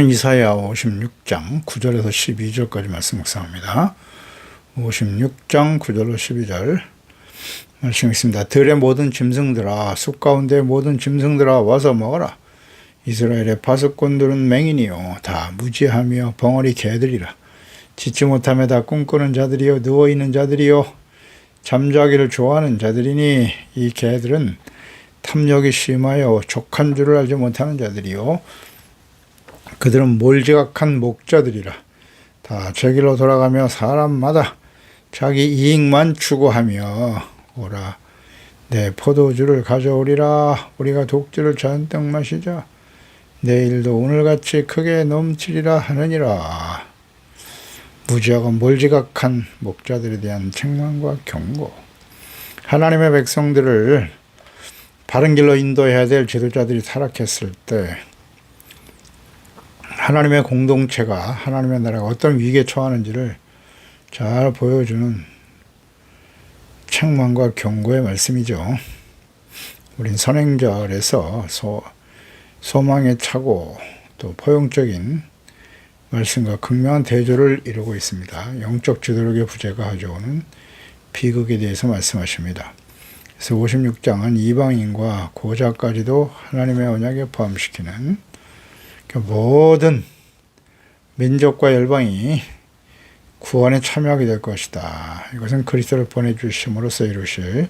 이사야 56장 9절에서 12절까지 말씀 묵상합니다. 56장 9절로 12절 말씀 있습니다. 들의 모든 짐승들아, 숲 가운데 모든 짐승들아 와서 먹어라. 이스라엘의 파수꾼들은 맹인이요 다 무지하며 벙어리 개들이라. 짖지 못하며 다 꿈꾸는 자들이요 누워있는 자들이요 잠자기를 좋아하는 자들이니 이 개들은 탐욕이 심하여 족한 줄을 알지 못하는 자들이요 그들은 몰지각한 목자들이라. 다 제 길로 돌아가며 사람마다 자기 이익만 추구하며 오라. 내 포도주를 가져오리라. 우리가 독주를 잔뜩 마시자. 내일도 오늘같이 크게 넘치리라 하느니라. 무지하고 몰지각한 목자들에 대한 책망과 경고. 하나님의 백성들을 바른 길로 인도해야 될 지도자들이 타락했을 때 하나님의 공동체가, 하나님의 나라가 어떤 위기에 처하는지를 잘 보여주는 책망과 경고의 말씀이죠. 우린 선행절에서 소망에 차고 또 포용적인 말씀과 극명한 대조를 이루고 있습니다. 영적 지도력의 부재가 가져오는 비극에 대해서 말씀하십니다. 그래서 56장은 이방인과 고자까지도 하나님의 언약에 포함시키는 모든 민족과 열방이 구원에 참여하게 될 것이다. 이것은 그리스도를 보내주심으로써 이루실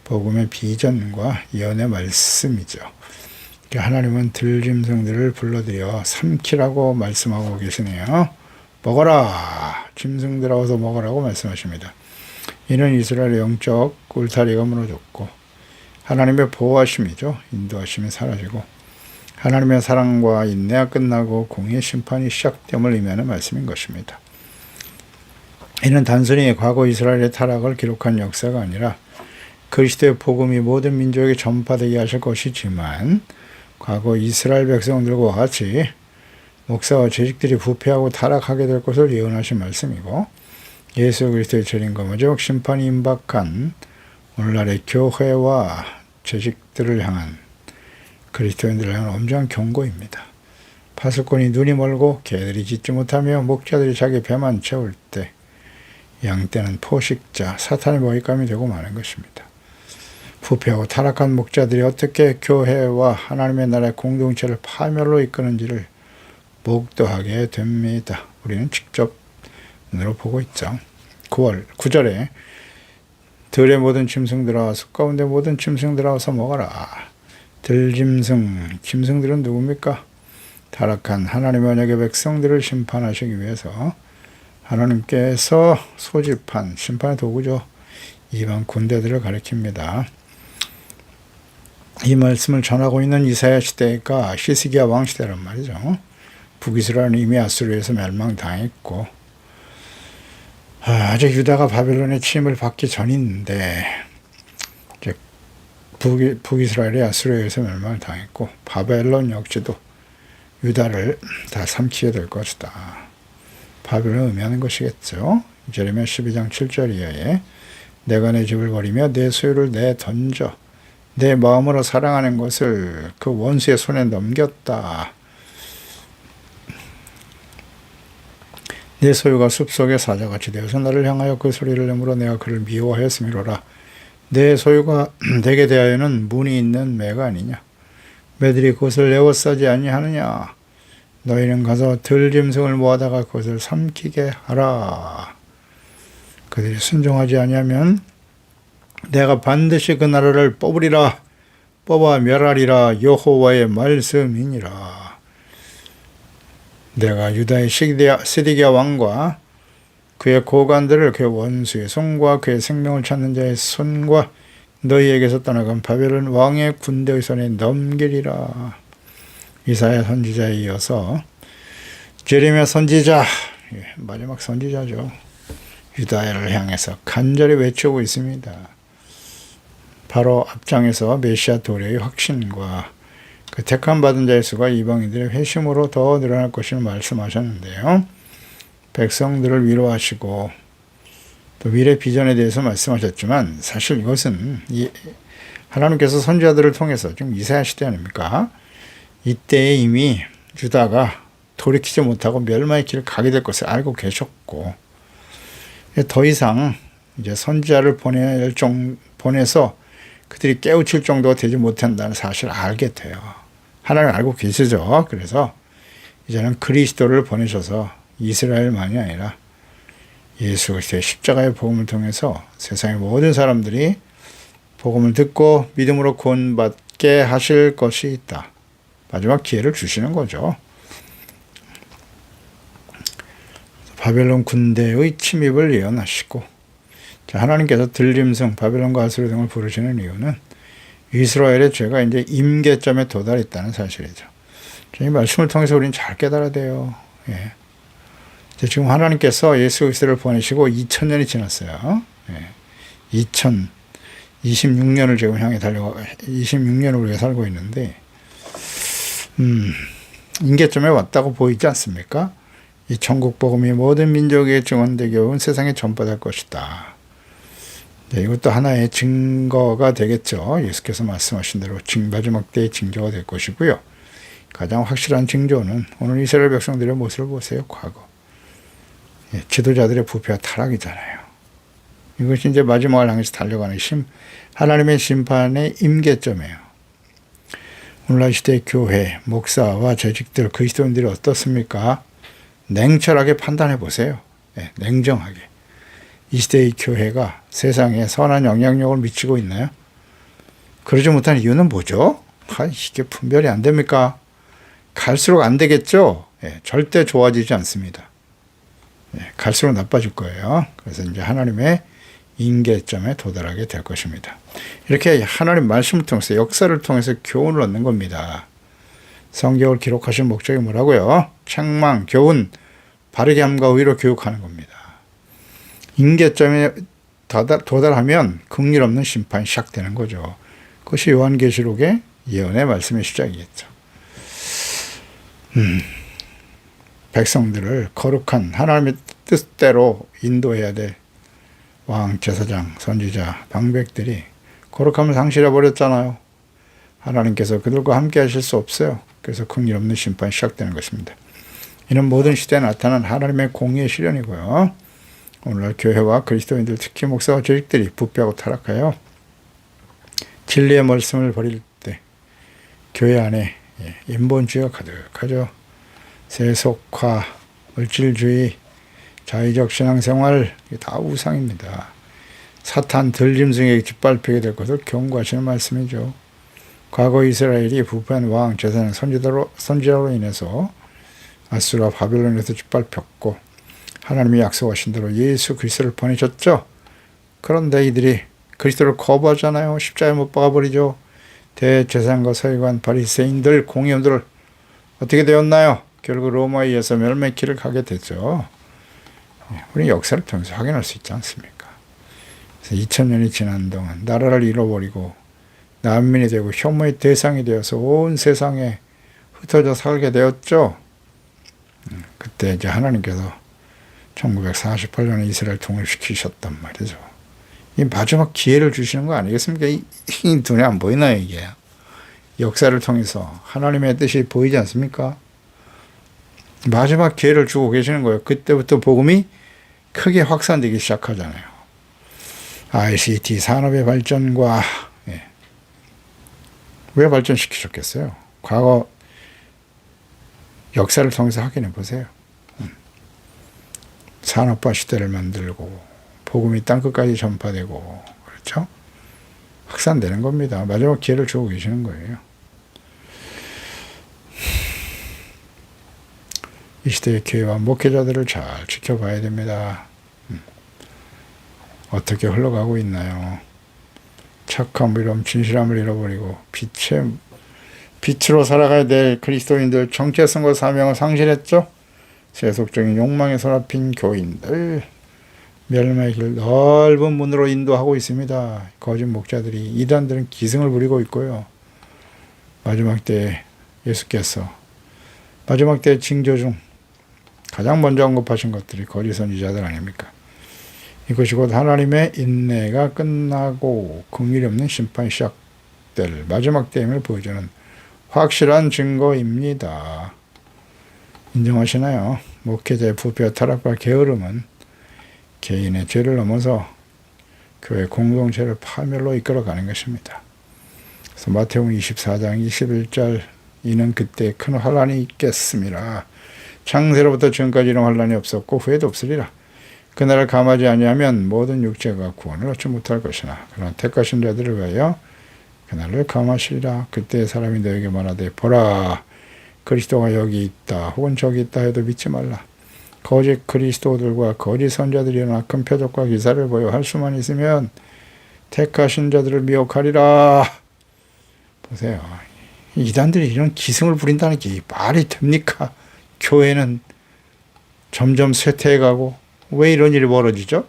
복음의 비전과 예언의 말씀이죠. 하나님은 들짐승들을 불러들여 삼키라고 말씀하고 계시네요. 먹어라. 짐승들아 와서 먹으라고 말씀하십니다. 이는 이스라엘의 영적 울타리가 무너졌고 하나님의 보호하심이죠. 인도하심이 사라지고 하나님의 사랑과 인내가 끝나고 공의의 심판이 시작됨을 의미하는 말씀인 것입니다. 이는 단순히 과거 이스라엘의 타락을 기록한 역사가 아니라 그리스도의 복음이 모든 민족에게 전파되게 하실 것이지만 과거 이스라엘 백성들과 같이 목사와 재직들이 부패하고 타락하게 될 것을 예언하신 말씀이고 예수 그리스도의 재림과 마지막 심판이 임박한 오늘날의 교회와 재직들을 향한 그리스도인들을 향한 엄중한 경고입니다. 파수꾼이 눈이 멀고 개들이 짖지 못하며 목자들이 자기 배만 채울 때 양떼는 포식자, 사탄의 먹잇감이 되고 마는 것입니다. 부패하고 타락한 목자들이 어떻게 교회와 하나님의 나라의 공동체를 파멸로 이끄는지를 목도하게 됩니다. 우리는 직접 눈으로 보고 있죠. 9절에 들의 모든 짐승들아, 숲 가운데 모든 짐승들아 와서 먹어라. 들짐승, 짐승들은 누굽니까? 타락한 하나님의 언약의 백성들을 심판하시기 위해서 하나님께서 소집한 심판의 도구죠. 이방 군대들을 가리킵니다. 이 말씀을 전하고 있는 이사야 시대가 히스기야 왕 시대란 말이죠. 북이스라엘은 이미 아수르에서 멸망당했고 아직 유다가 바벨론의 침을 받기 전인데 북이스라엘이 아수르에서 멸망을 당했고 바벨론 역시도 유다를 다 삼키게 될 것이다. 바벨론을 의미하는 것이겠죠. 예레미야 12장 7절 이하에 내가 내 집을 버리며 내 소유를 내던져 내 마음으로 사랑하는 것을 그 원수의 손에 넘겼다. 내 소유가 숲속의 사자같이 되어서 나를 향하여 그 소리를 내므로 내가 그를 미워하였음이로라. 내 소유가 내게 대하여는 문이 있는 매가 아니냐. 매들이 그것을 에워싸지 아니하느냐. 너희는 가서 들짐승을 모아다가 그것을 삼키게 하라. 그들이 순종하지 아니하면 내가 반드시 그 나라를 뽑으리라. 뽑아 멸하리라. 여호와의 말씀이니라. 내가 유다의 시디기야 왕과 그의 고관들을 그의 원수의 손과 그의 생명을 찾는 자의 손과 너희에게서 떠나간 바벨론 왕의 군대의 손에 넘기리라. 이사야 선지자에 이어서 예레미야 선지자, 마지막 선지자죠. 유다를 향해서 간절히 외치고 있습니다. 바로 앞장에서 메시아 도래의 확신과 그 택함 받은 자의 수가 이방인들의 회심으로 더 늘어날 것을 말씀하셨는데요. 백성들을 위로하시고 또 미래 비전에 대해서 말씀하셨지만 사실 이것은 하나님께서 선지자들을 통해서 지금 이사야 시대 아닙니까? 이때에 이미 유다가 돌이키지 못하고 멸망의 길을 가게 될 것을 알고 계셨고, 더 이상 이제 선지자를 보내서 그들이 깨우칠 정도가 되지 못한다는 사실을 알게 돼요. 하나님 알고 계시죠. 그래서 이제는 그리스도를 보내셔서 이스라엘만이 아니라 예수 그리스도의 십자가의 복음을 통해서 세상의 모든 사람들이 복음을 듣고 믿음으로 구원받게 하실 것이 있다. 마지막 기회를 주시는 거죠. 바벨론 군대의 침입을 예언하시고, 하나님께서 들짐승, 바벨론과 아수르 등을 부르시는 이유는 이스라엘의 죄가 이제 임계점에 도달했다는 사실이죠. 이 말씀을 통해서 우리는 잘 깨달아야 돼요. 예. 지금 하나님께서 예수 그리스도를 보내시고 2000년이 지났어요. 예. 2026년을 지금 향해 26년을 우리가 살고 있는데, 임계점에 왔다고 보이지 않습니까? 이 천국 복음이 모든 민족에게 증언되게 온 세상에 전파될 것이다. 네, 이것도 하나의 증거가 되겠죠. 예수께서 말씀하신 대로 마지막 때의 징조가 될 것이고요. 가장 확실한 징조는 오늘 이스라엘 백성들의 모습을 보세요. 과거. 예, 지도자들의 부패와 타락이잖아요. 이것이 이제 마지막을 향해서 달려가는 하나님의 심판의 임계점이에요. 오늘날 시대의 교회, 목사와 재직들, 그리스도인들이 어떻습니까? 냉철하게 판단해 보세요. 네, 냉정하게. 이 시대의 교회가 세상에 선한 영향력을 미치고 있나요? 그러지 못한 이유는 뭐죠? 이게 분별이 안 됩니까? 갈수록 안 되겠죠? 네, 절대 좋아지지 않습니다. 네, 갈수록 나빠질 거예요. 그래서 이제 하나님의 임계점에 도달하게 될 것입니다. 이렇게 하나님 말씀을 통해서, 역사를 통해서 교훈을 얻는 겁니다. 성경을 기록하신 목적이 뭐라고요? 책망, 교훈, 바르게 함과 의로 교육하는 겁니다. 임계점에 도달하면 긍휼 없는 심판이 시작되는 거죠. 그것이 요한계시록의 예언의 말씀의 시작이겠죠. 백성들을 거룩한 하나님의 뜻대로 인도해야 될 왕, 제사장, 선지자, 방백들이 거룩함을 상실해버렸잖아요. 하나님께서 그들과 함께 하실 수 없어요. 그래서 긍휼 없는 심판이 시작되는 것입니다. 이는 모든 시대에 나타난 하나님의 공의의 실현이고요. 오늘날 교회와 그리스도인들, 특히 목사와 조직들이 부패하고 타락하여 진리의 말씀을 버릴 때 교회 안에 인본주의가 가득하죠. 세속화, 물질주의, 자의적 신앙생활, 이게 다 우상입니다. 사탄 들짐승에게 짓밟히게 될 것을 경고하시는 말씀이죠. 과거 이스라엘이 부패한 왕, 제사장, 선지자로 인해서 아수르와 바벨론에서 짓밟혔고, 하나님이 약속하신 대로 예수 그리스도를 보내셨죠. 그런데 이들이 그리스도를 거부하잖아요. 십자가에 못 박아버리죠. 대제사장과 서기관, 바리새인들, 공의원들 어떻게 되었나요? 결국 로마에 의해서 멸망의 길을 가게 됐죠. 우리 역사를 통해서 확인할 수 있지 않습니까? 그래서 2000년이 지난 동안 나라를 잃어버리고 난민이 되고 혐오의 대상이 되어서 온 세상에 흩어져 살게 되었죠. 그때 이제 하나님께서 1948년에 이스라엘 통일시키셨단 말이죠. 이 마지막 기회를 주시는 거 아니겠습니까? 이 눈에 안 보이나요, 이게? 역사를 통해서 하나님의 뜻이 보이지 않습니까? 마지막 기회를 주고 계시는 거예요. 그때부터 복음이 크게 확산되기 시작하잖아요. ICT 산업의 발전과 왜 발전시키셨겠어요? 과거 역사를 통해서 확인해 보세요. 산업화 시대를 만들고 복음이 땅끝까지 전파되고 그렇죠? 확산되는 겁니다. 마지막 기회를 주고 계시는 거예요. 이 시대의 교회와 목회자들을 잘 지켜봐야 됩니다. 어떻게 흘러가고 있나요? 착함, 이름, 진실함을 잃어버리고 빛으로 살아가야 될 그리스도인들 정체성과 사명을 상실했죠. 세속적인 욕망에 사로잡힌 교인들 멸망의 길 넓은 문으로 인도하고 있습니다. 거짓 목자들이, 이단들은 기승을 부리고 있고요. 마지막 때 예수께서 마지막 때 징조 중 가장 먼저 언급하신 것들이 거짓 선지자들 아닙니까? 이것이 곧 하나님의 인내가 끝나고 긍휼이 없는 심판이 시작될 마지막 때임을 보여주는 확실한 증거입니다. 인정하시나요? 목회자의 부패와 타락과 게으름은 개인의 죄를 넘어서 교회 공동체를 파멸로 이끌어가는 것입니다. 그래서 마태복음 24장 21절 이는 그때 큰 환란이 있겠음이라. 창세로부터 지금까지 이런 환란이 없었고 후에도 없으리라. 그날을 감하지 아니하면 모든 육체가 구원을 얻지 못할 것이나 그러나 택하신 자들을 위하여 그날을 감하시리라. 그때 사람이 너에게 말하되 보라 그리스도가 여기 있다 혹은 저기 있다 해도 믿지 말라. 거짓 그리스도들과 거짓 선자들이 일어나 큰 표적과 기사를 보여 할 수만 있으면 택하신 자들을 미혹하리라. 보세요. 이단들이 이런 기승을 부린다는 게 말이 됩니까? 교회는 점점 쇠퇴해가고 왜 이런 일이 벌어지죠?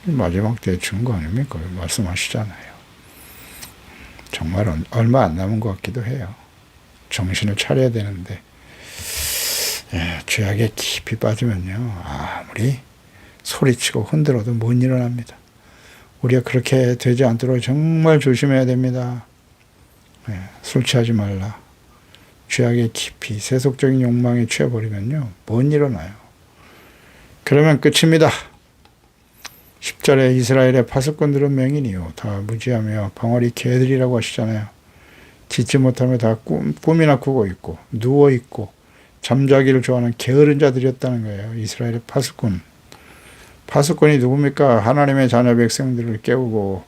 마지막 때에 준 거 아닙니까? 말씀하시잖아요. 정말 얼마 안 남은 것 같기도 해요. 정신을 차려야 되는데 죄악에 깊이 빠지면요 아무리 소리치고 흔들어도 못 일어납니다. 우리가 그렇게 되지 않도록 정말 조심해야 됩니다. 술 취하지 말라. 죄악에 깊이 세속적인 욕망에 취해버리면요 못 일어나요. 그러면 끝입니다. 10절에 이스라엘의 파수꾼들은 맹인이요 다 무지하며 벙어리 개들이라고 하시잖아요. 짓지 못하며 다 꿈이나 꾸고 있고 누워있고 잠자기를 좋아하는 게으른 자들이었다는 거예요. 이스라엘의 파수꾼. 파수꾼이 누굽니까? 하나님의 자녀 백성들을 깨우고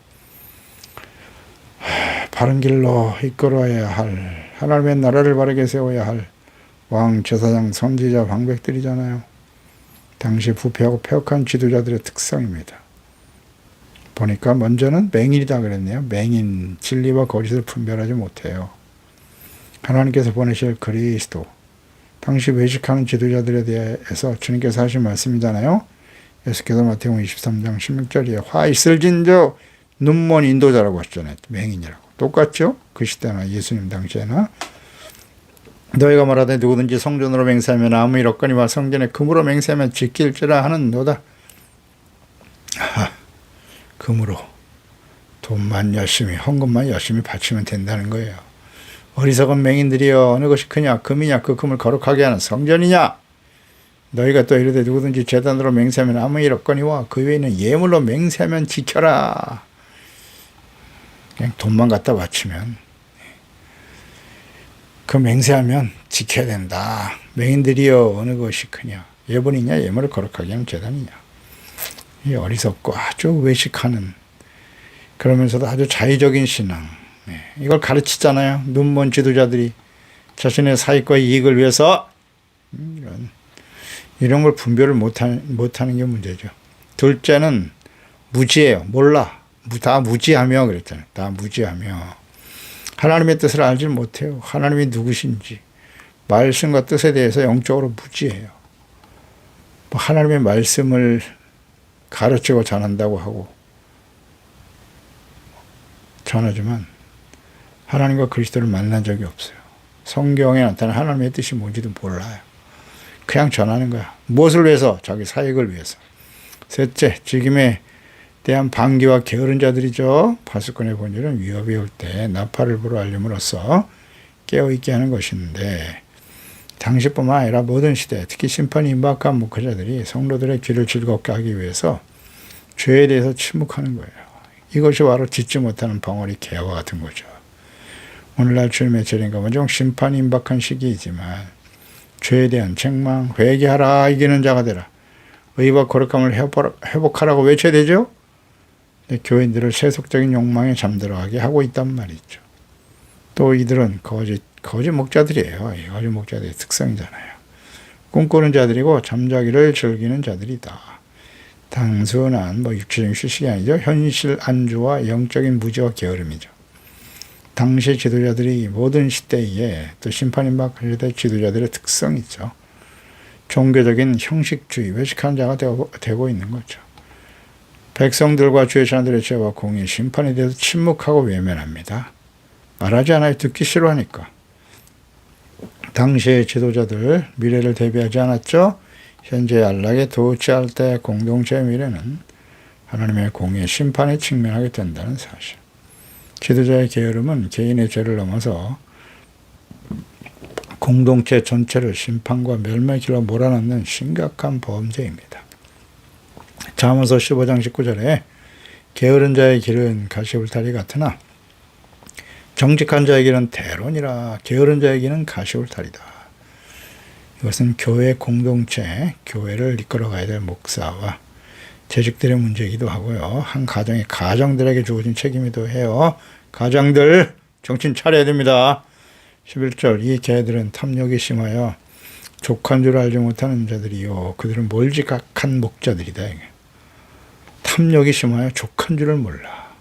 바른 길로 이끌어야 할 하나님의 나라를 바르게 세워야 할 왕, 제사장, 선지자, 방백들이잖아요. 당시 부패하고 폐역한 지도자들의 특성입니다. 보니까 먼저는 맹인이다 그랬네요. 맹인, 진리와 거짓을 분별하지 못해요. 하나님께서 보내실 그리스도, 당시 외식하는 지도자들에 대해서 주님께서 하신 말씀이잖아요. 예수께서 마태복음 23장 16절에 화 있을진저 눈먼 인도자라고 하셨잖아요. 맹인이라고. 똑같죠? 그 시대나 예수님 당시에나. 너희가 말하되 누구든지 성전으로 맹세하면 아무 일 없거니와 성전에 금으로 맹세하면 지킬지라 하는도다. 금으로 돈만 열심히 헌금만 열심히 바치면 된다는 거예요. 어리석은 맹인들이여 어느 것이 크냐 금이냐 그 금을 거룩하게 하는 성전이냐. 너희가 또 이르되 누구든지 제단으로 맹세하면 아무 일 없거니와 그 외에는 예물로 맹세하면 지켜라. 그냥 돈만 갖다 바치면 그 맹세하면 지켜야 된다. 맹인들이여 어느 것이 크냐 예물이냐 예물을 거룩하게 하는 제단이냐. 이 어리석고 아주 외식하는 그러면서도 아주 자의적인 신앙 이걸 가르치잖아요. 눈먼 지도자들이 자신의 사익과 이익을 위해서 이런 걸 분별을 못하는 게 문제죠. 둘째는 무지해요. 몰라. 다 무지하며 그랬잖아요. 다 무지하며 하나님의 뜻을 알지 못해요. 하나님이 누구신지 말씀과 뜻에 대해서 영적으로 무지해요. 하나님의 말씀을 가르치고 전한다고 하고 전하지만 하나님과 그리스도를 만난 적이 없어요. 성경에 나타난 하나님의 뜻이 뭔지도 몰라요. 그냥 전하는 거야. 무엇을 위해서? 자기 사익을 위해서. 셋째, 지금에 대한 반기와 게으른 자들이죠. 파수꾼의 본질은 위협이 올 때 나팔을 불어 알림으로써 깨어있게 하는 것인데 당시뿐만 아니라 모든 시대, 특히 심판이 임박한 목회자들이 성도들의 귀를 즐겁게 하기 위해서 죄에 대해서 침묵하는 거예요. 이것이 바로 짓지 못하는 벙어리 개와 같은 거죠. 오늘날 주님의 재림과 먼저 심판이 임박한 시기이지만 죄에 대한 책망, 회개하라 이기는 자가 되라. 의와 거룩함을 회복하라고 외쳐야 되죠. 교인들을 세속적인 욕망에 잠들어가게 하고 있단 말이죠. 또 이들은 거짓 목자들이에요. 거짓 목자들의 특성이잖아요. 꿈꾸는 자들이고 잠자기를 즐기는 자들이다. 단순한 육체적인 휴식이 아니죠. 현실 안주와 영적인 무지와 게으름이죠. 당시 지도자들이 모든 시대에 또 심판임박할 때 지도자들의 특성이죠. 종교적인 형식주의, 외식하는 자가 되고 있는 거죠. 백성들과 주의 자녀들의 죄와 공의, 심판에 대해서 침묵하고 외면합니다. 말하지 않아요. 듣기 싫어하니까. 당시의 지도자들 미래를 대비하지 않았죠. 현재 안락에 도취할 때 공동체의 미래는 하나님의 공의 심판에 직면하게 된다는 사실. 지도자의 게으름은 개인의 죄를 넘어서 공동체 전체를 심판과 멸망의 길로 몰아넣는 심각한 범죄입니다. 잠언서 15장 19절에 게으른 자의 길은 가시울타리 같으나 정직한 자의 길은 대론이라. 게으른 자의 길은 가시울타리다. 이것은 교회 공동체, 교회를 이끌어가야 될 목사와 재직들의 문제이기도 하고요. 한 가정의 가정들에게 주어진 책임이기도 해요. 가장들 정신 차려야 됩니다. 11절 이 개들은 탐욕이 심하여 족한 줄 알지 못하는 자들이요 그들은 몰지각한 목자들이다. 탐욕이 심하여 족한 줄을 몰라.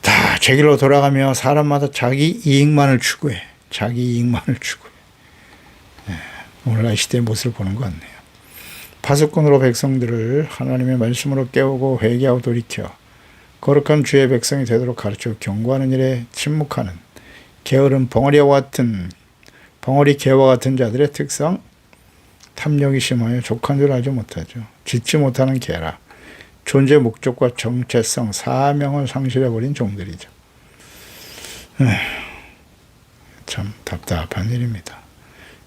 다 제 길로 돌아가며 사람마다 자기 이익만을 추구해. 자기 이익만을 추구해. 오늘날 시대의 모습을 보는 것 같네요. 파수꾼으로 백성들을 하나님의 말씀으로 깨우고 회개하고 돌이켜 거룩한 주의 백성이 되도록 가르쳐 경고하는 일에 침묵하는 게으른 벙어리 개와 같은 자들의 특성, 탐욕이 심하여 족한 줄 알지 못하죠. 짓지 못하는 개라. 존재 목적과 정체성, 사명을 상실해버린 종들이죠. 참 답답한 일입니다.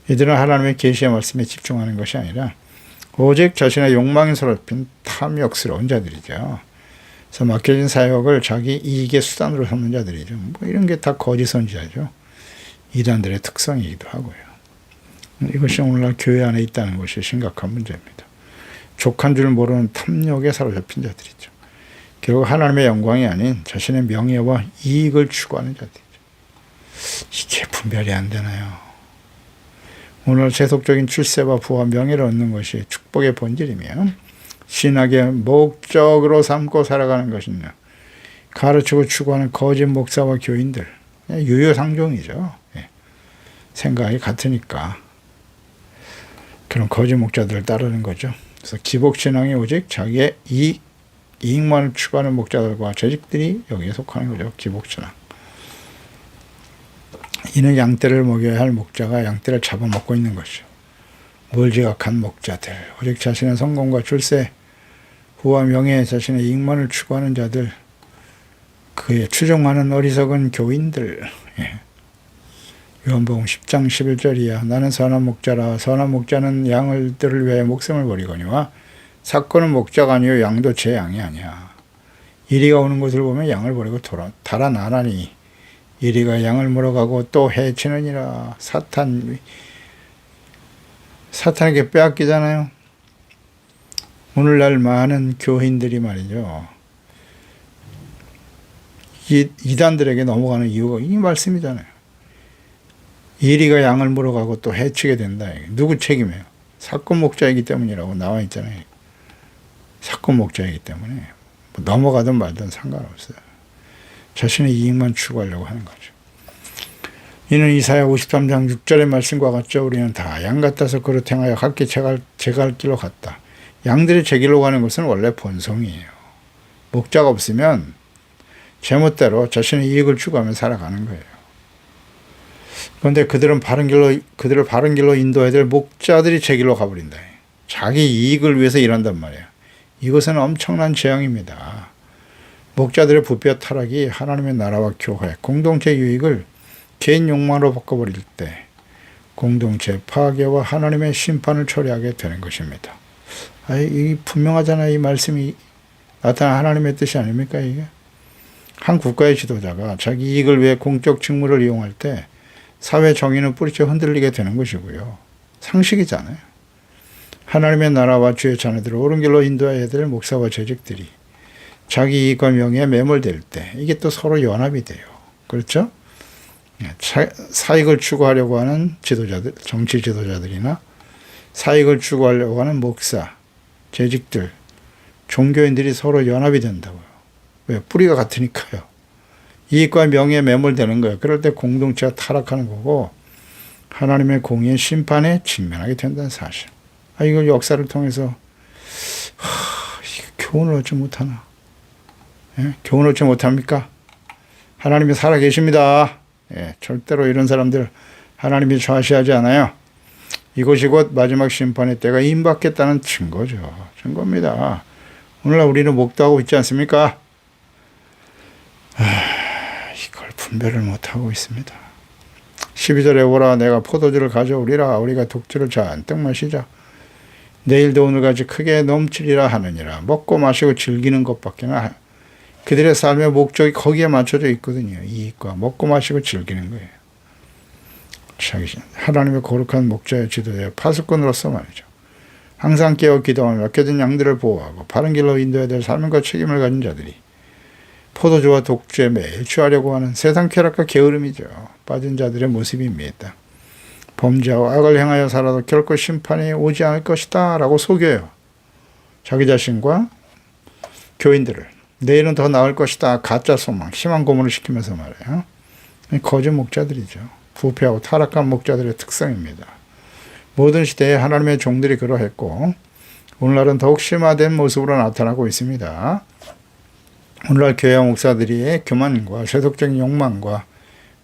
이들은 하나님의 계시의 말씀에 집중하는 것이 아니라 오직 자신의 욕망에 사로잡힌 탐욕스러운 자들이죠. 그래서 맡겨진 사역을 자기 이익의 수단으로 삼는 자들이죠. 이런 게 다 거짓 선지자죠. 이단들의 특성이기도 하고요. 이것이 오늘날 교회 안에 있다는 것이 심각한 문제입니다. 족한 줄 모르는 탐욕에 사로잡힌 자들이죠. 결국 하나님의 영광이 아닌 자신의 명예와 이익을 추구하는 자들이죠. 이게 분별이 안 되나요? 오늘 세속적인 출세와 부와 명예를 얻는 것이 축복의 본질이며 신학의 목적으로 삼고 살아가는 것이냐. 가르치고 추구하는 거짓 목사와 교인들 유효상종이죠. 생각이 같으니까 그런 거짓 목자들을 따르는 거죠. 그래서 기복신앙이 오직 자기의 이익만을 추구하는 목자들과 재직들이 여기에 속하는 거죠. 기복신앙. 이는 양떼를 먹여야 할 목자가 양떼를 잡아먹고 있는 것이죠. 몰지각한 목자들, 오직 자신의 성공과 출세, 부와 명예, 자신의 이익만을 추구하는 자들, 그에 추종하는 어리석은 교인들. 요한복음 10장 11절이야. 나는 선한 목자라. 선한 목자는 양들을 위하여 목숨을 버리거니와 사건은 목자가 아니요 양도 제 양이 아니야. 이리가 오는 것을 보면 양을 버리고 달아나라니 이리가 양을 물어가고 또 해치느니라. 사탄에게 빼앗기잖아요. 오늘날 많은 교인들이 말이죠. 이단들에게 넘어가는 이유가 이 말씀이잖아요. 이리가 양을 물어가고 또 해치게 된다. 누구 책임이에요? 사건 목자이기 때문이라고 나와 있잖아요. 사건 목자이기 때문에 넘어가든 말든 상관없어요. 자신의 이익만 추구하려고 하는 거죠. 이는 이사야 53장 6절의 말씀과 같죠. 우리는 다 양 같아서 그릇 행하여 각기 제갈 길로 갔다. 양들이 제 길로 가는 것은 원래 본성이에요. 목자가 없으면 제멋대로 자신의 이익을 추구하며 살아가는 거예요. 그런데 그들을 바른 길로 인도해야 될 목자들이 제 길로 가버린다. 자기 이익을 위해서 일한단 말이에요. 이것은 엄청난 재앙입니다. 목자들의 부패 타락이 하나님의 나라와 교회, 공동체 유익을 개인 욕망으로 바꿔버릴 때 공동체 파괴와 하나님의 심판을 초래하게 되는 것입니다. 이 분명하잖아요. 이 말씀이 나타난 하나님의 뜻이 아닙니까? 이게 한 국가의 지도자가 자기 이익을 위해 공적 직무를 이용할 때 사회 정의는 뿌리째 흔들리게 되는 것이고요. 상식이잖아요. 하나님의 나라와 주의 자녀들을 옳은 길로 인도해야 될 목사와 재직들이 자기 이익과 명예에 매몰될 때 이게 또 서로 연합이 돼요. 그렇죠? 사익을 추구하려고 하는 지도자들, 정치 지도자들이나 사익을 추구하려고 하는 목사, 재직들, 종교인들이 서로 연합이 된다고요. 왜? 뿌리가 같으니까요. 이익과 명예에 매몰되는 거예요. 그럴 때 공동체가 타락하는 거고 하나님의 공의의 심판에 직면하게 된다는 사실. 이걸 역사를 통해서 교훈을 얻지 못하나? 교훈을 얻지 못합니까? 하나님이 살아계십니다. 절대로 이런 사람들 하나님이 좌시하지 않아요. 이것이 곧 마지막 심판의 때가 임박했다는 증거입니다. 오늘날 우리는 목도하고 있지 않습니까? 이걸 분별을 못하고 있습니다. 12절에 오라 내가 포도주를 가져오리라. 우리가 독주를 잔뜩 마시자. 내일도 오늘같이 크게 넘치리라 하느니라. 먹고 마시고 즐기는 것밖에는 그들의 삶의 목적이 거기에 맞춰져 있거든요. 이익과 먹고 마시고 즐기는 거예요. 하나님의 거룩한 목자의 지도자의 파수꾼으로서 말이죠. 항상 깨어 기도하며 맡겨진 양들을 보호하고 바른 길로 인도해야 될 삶과 책임을 가진 자들이 포도주와 독주에 매일 취하려고 하는 세상 쾌락과 게으름이죠. 빠진 자들의 모습입니다. 범죄하고 악을 행하여 살아도 결코 심판이 오지 않을 것이다 라고 속여요. 자기 자신과 교인들을 내일은 더 나을 것이다. 가짜 소망, 심한 고문을 시키면서 말해요. 거짓 목자들이죠. 부패하고 타락한 목자들의 특성입니다. 모든 시대에 하나님의 종들이 그러했고 오늘날은 더욱 심화된 모습으로 나타나고 있습니다. 오늘날 교회 목사들이 교만과 세속적인 욕망과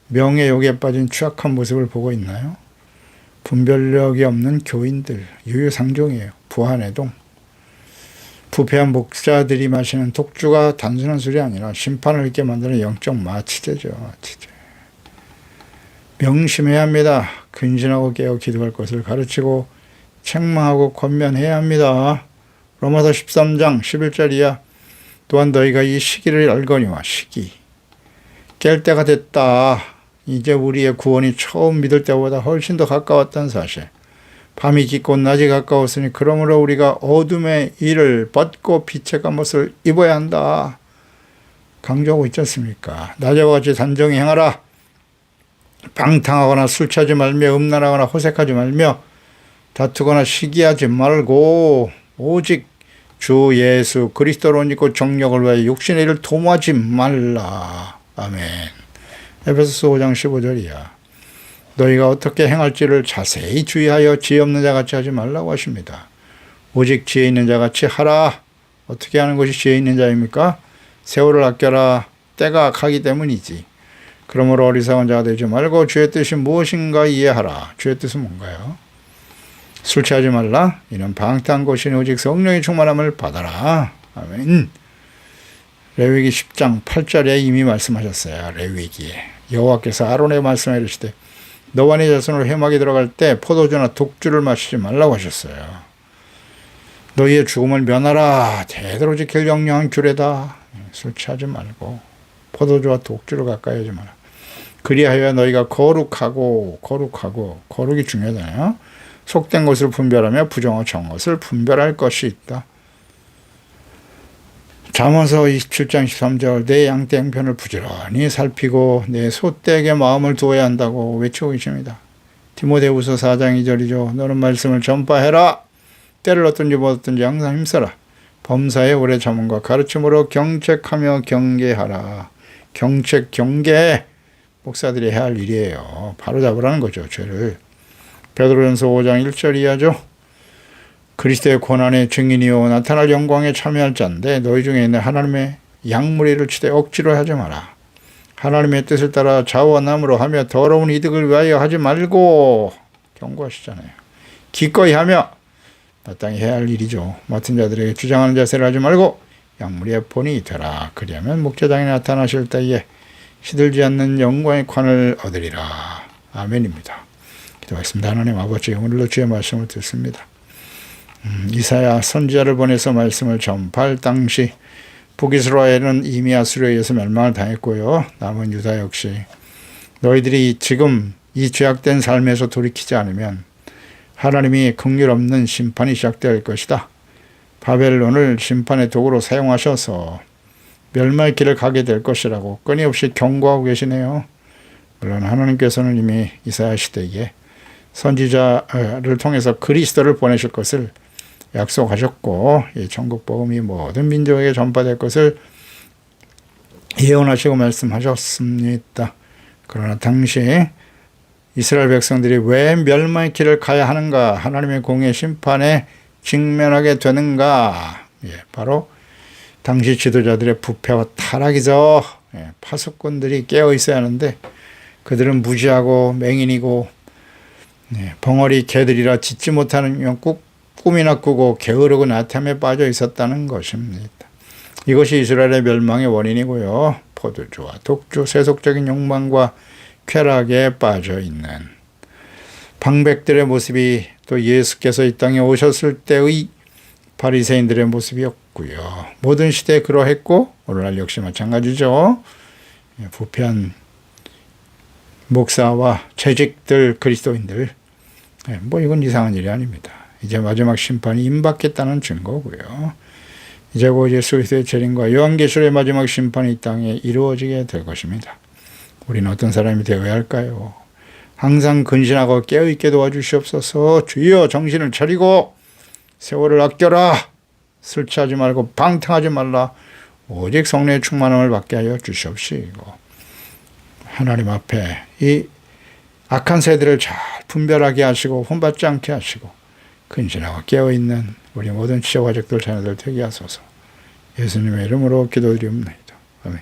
명예욕에 빠진 취약한 모습을 보고 있나요? 분별력이 없는 교인들, 유유상종이에요. 부한해동. 부패한 목자들이 마시는 독주가 단순한 술이 아니라 심판을 잊게 만드는 영적 마취제죠. 마취제. 명심해야 합니다. 근신하고 깨어 기도할 것을 가르치고 책망하고 권면해야 합니다. 로마서 13장 11절 이하 또한 너희가 이 시기를 알거니와 시기 깰 때가 됐다. 이제 우리의 구원이 처음 믿을 때보다 훨씬 더 가까웠다는 사실. 밤이 깊고 낮이 가까웠으니 그러므로 우리가 어둠의 일을 벗고 빛의 갑옷을 입어야 한다. 강조하고 있지 않습니까? 낮에와 같이 단정히 행하라. 방탕하거나 술 취하지 말며 음란하거나 호색하지 말며 다투거나 시기하지 말고 오직 주 예수 그리스도로 옷 입고 정력을 위하여 육신의 일을 도모하지 말라. 아멘. 에베소서 5장 15절이야. 너희가 어떻게 행할지를 자세히 주의하여 지혜 없는 자같이 하지 말라고 하십니다. 오직 지혜 있는 자같이 하라. 어떻게 하는 것이 지혜 있는 자입니까? 세월을 아껴라. 때가 가기 때문이지. 그러므로 어리석은 자가 되지 말고 주의 뜻이 무엇인가 이해하라. 주의 뜻은 뭔가요? 술 취하지 말라. 이는 방탕한 것이니 오직 성령의 충만함을 받아라. 아멘. 레위기 10장 8절에 이미 말씀하셨어요. 레위기에 여호와께서 아론의 말씀에 이르시되 너와 네 자손을 회막에 들어갈 때 포도주나 독주를 마시지 말라고 하셨어요. 너희의 죽음을 면하라. 대대로 지킬 영영한 규례다. 술 취하지 말고 포도주와 독주를 가까이 하지 마라. 그리하여 너희가 거룩이 중요하잖아요. 속된 것을 분별하며 부정한 정것을 분별할 것이 있다. 잠언서 27장 13절 내 양떼 양편을 부지런히 살피고 내 소떼에게 마음을 두어야 한다고 외치고 계십니다. 디모데후서 4장 2절이죠. 너는 말씀을 전파해라. 때를 얻든지 못 얻든지 항상 힘써라. 범사의 오래 자문과 가르침으로 경책하며 경계하라. 경책, 경계 목사들이 해야 할 일이에요. 바로 잡으라는 거죠. 죄를. 베드로전서 5장 1절 이하죠. 그리스도의 고난의 증인이요 나타날 영광에 참여할 자인데 너희 중에 있는 하나님의 양무리를 치되 억지로 하지 마라. 하나님의 뜻을 따라 자와 남으로 하며 더러운 이득을 위하여 하지 말고 경고하시잖아요. 기꺼이 하며 마땅히 해야 할 일이죠. 맡은 자들에게 주장하는 자세를 하지 말고 양무리의 본이 되라. 그리하면 목자장이 나타나실 때에 시들지 않는 영광의 관을 얻으리라. 아멘입니다. 기도하겠습니다. 하나님 아버지, 오늘로 주의 말씀을 듣습니다. 이사야 선지자를 보내서 말씀을 전파할 당시 북이스라엘은 이미 아수르에 의해서 멸망을 당했고요. 남은 유다 역시 너희들이 지금 이 죄악된 삶에서 돌이키지 않으면 하나님이 긍휼 없는 심판이 시작될 것이다. 바벨론을 심판의 도구로 사용하셔서 멸망의 길을 가게 될 것이라고 끊임없이 경고하고 계시네요. 물론 하나님께서는 이미 이사야 시대에 선지자를 통해서 그리스도를 보내실 것을 약속하셨고 이 천국 복음이 모든 민족에게 전파될 것을 예언하시고 말씀하셨습니다. 그러나 당시 이스라엘 백성들이 왜 멸망의 길을 가야 하는가, 하나님의 공의 심판에 직면하게 되는가, 바로 당시 지도자들의 부패와 타락이죠. 파수꾼들이 깨어 있어야 하는데 그들은 무지하고 맹인이고 벙어리 개들이라 짖지 못하는 꿈이나 꾸고 게으르고 나태함에 빠져 있었다는 것입니다. 이것이 이스라엘의 멸망의 원인이고요. 포도주와 독주, 세속적인 욕망과 쾌락에 빠져 있는 방백들의 모습이 또 예수께서 이 땅에 오셨을 때의 바리새인들의 모습이었고요. 모든 시대에 그러했고 오늘날 역시 마찬가지죠. 부패한 목사와 재직들 그리스도인들, 뭐 이건 이상한 일이 아닙니다. 이제 마지막 심판이 임박했다는 증거고요. 이제 곧 예수 그리스도의 재림과 요한계시록의 마지막 심판이 이 땅에 이루어지게 될 것입니다. 우리는 어떤 사람이 되어야 할까요? 항상 근신하고 깨어있게 도와주시옵소서. 주여 정신을 차리고 세월을 아껴라. 술 취하지 말고 방탕하지 말라. 오직 성령의 충만함을 받게 하여 주시옵시고 하나님 앞에 이 악한 세대를 잘 분별하게 하시고 혼받지 않게 하시고 근신하고 깨어있는 우리 모든 지체가족들 자녀들 되게 하소서. 예수님의 이름으로 기도드리옵나이다. 아멘.